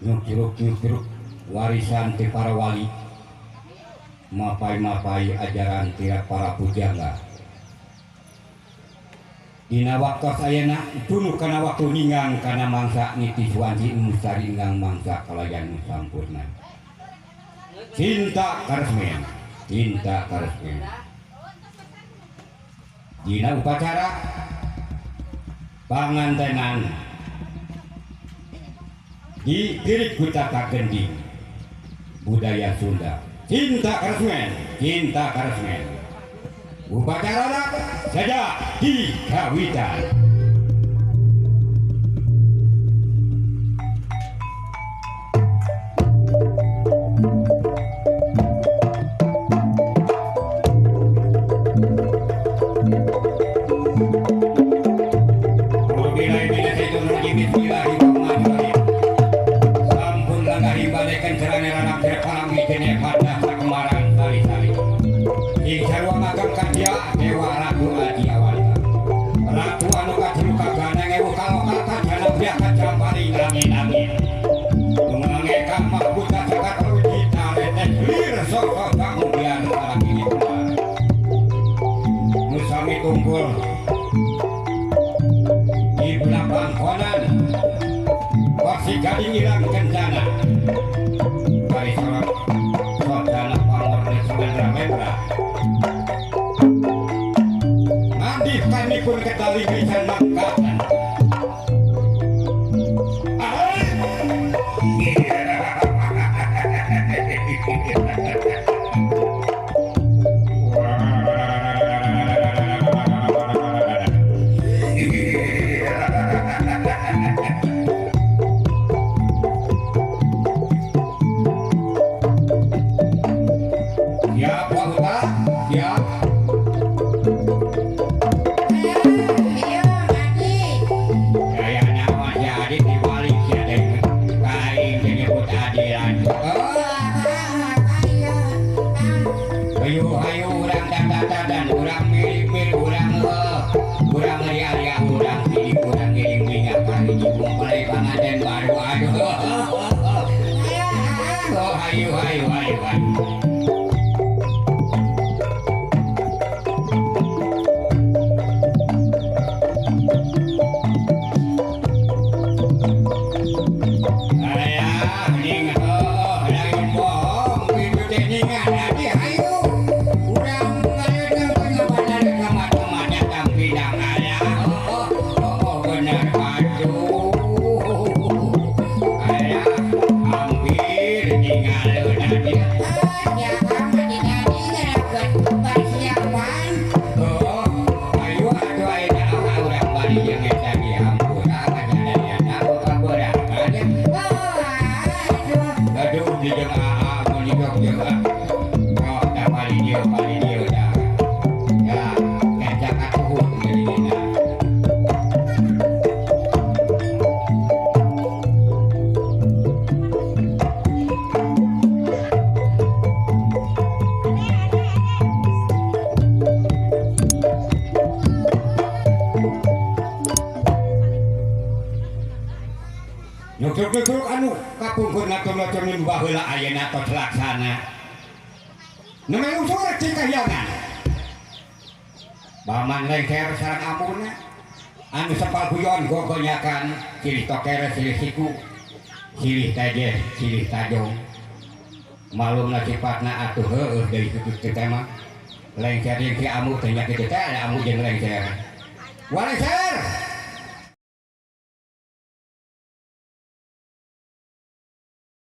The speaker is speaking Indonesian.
nyukruk warisan ti para wali, mapai-mapai ajaran ti para pujangga. Dina waktos ayeuna tunu kana waktu ninggang kana mangsa niti suwanci mustari ingkang mangsa kalayan sampurna. Cinta karesmen, cinta karesmen. Dina upacara pangantenan di Girik Gutaka Gending budaya Sunda. Cinta karesmen, cinta karesmen. Upacara saja dikawitan. Kumpul di belakang konan masih gading hilang kencana dari sorot sodana pamor di Sumedra Medra nanti kami pun ketali bisa mangkatan nyukruk anu kapungkur natur-natur nimbah heula ayeuna tos laksana. Nemeh usur cing kahyangan. Baman lengker sareng ampuna anu sepal guyon gogonyakan silih tokere silih siku silih taje silih tajong malumna sifatna atuh heueuh deui tutut teh mah lengker yang ki amu teh nya kitu teh amu jeung lengker. Walengker